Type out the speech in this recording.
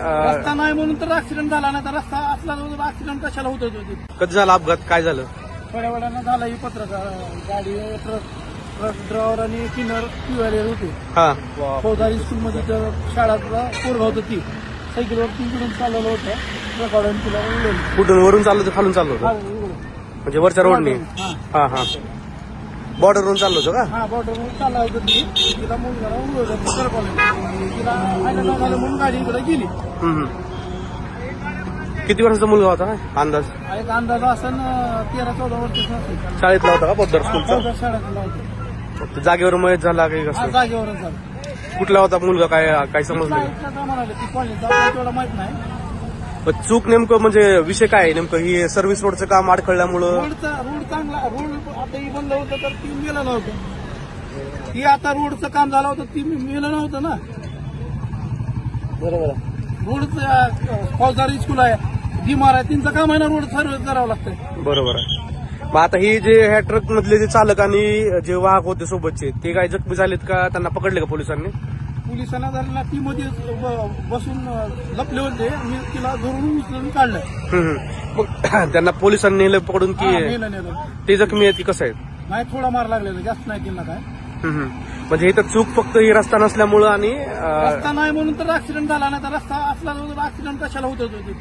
रस्ता नाही म्हणून तर ऍक्सिडेंट झाला नाही तर रस्ता असला तर ऍक्सिडेंट कशाला होत होते. कधी झाला अपघात, काय झालं? थोड्या वेळानं झाला ही पत्रकार गाडी ट्रक ड्रायव्हर आणि क्लिनर पिवाले होते. हा, फौजदारी स्कूलमध्ये शाळातला पोरगा होतं ती सायकलवर तिकडून चाललेलं होतं. ट्रकावरून तिला उडवलं. कुठून वरून चाललं होतं खालून चाललं होतं? म्हणजे वरच्या रोडने? हा हा, बॉर्डरवरून चाललं होतं का? हा, बॉर्डरवरून चालला होतं ती. तिला मुलगा उडवलं ट्रकवाल्याने. तिला आयला झालं म्हणून गाडी इकडे गेली. किती वर्षाचा मुलगा होता अंदाज? एक अंदाज असं 13-14 वर्षाचा असेल. शाळेतला होता का पद्धर स्कूलचा? शाळेतला होता. जागेवर मयत झाला काही हा, कसं? जागेवरच झालं. कुठला होता मुलगा, काय समजलं? म्हणाले ती कॉलेज तेवढं माहित नाही. पण चूक नेमकं म्हणजे विषय काय आहे नेमकं? ही सर्व्हिस रोडचं काम अडखळल्यामुळं? रोड चांगला, रोड आता ही बंद होतं तर ती मेलं नव्हतं. ती आता रोडचं काम झालं होतं ती मेलं नव्हतं ना. बरोबर. रोडचं फौजदारी स्कूल आहे, बीमार आहे, त्यांचं काम आहे ना रोड सर्व्हिस करावं लागतं. बरोबर आहे. मग आता ही जे ह्या ट्रक मधले जे चालक आणि जे वाहक होते सोबतचे ते काय जखमी झालेत का? त्यांना पकडले का पोलिसांनी? पोलिसांना जर ती मध्ये बसून लपले होते. मी तिला धरून उचलून काढलं. मग त्यांना पोलिसांनी नेलं पकडून की? नेलं. ते जखमी आहेत की कसं आहेत? नाही, थोडा मार लागलेला, जास्त नाही केला काय. म्हणजे इथं चूक फक्त ही रस्ता नसल्यामुळं आणि रस्ता नाही म्हणून तर ऍक्सिडेंट झाला नाही तर रस्ता असला तर ऍक्सिडेंट कशाला होत होते.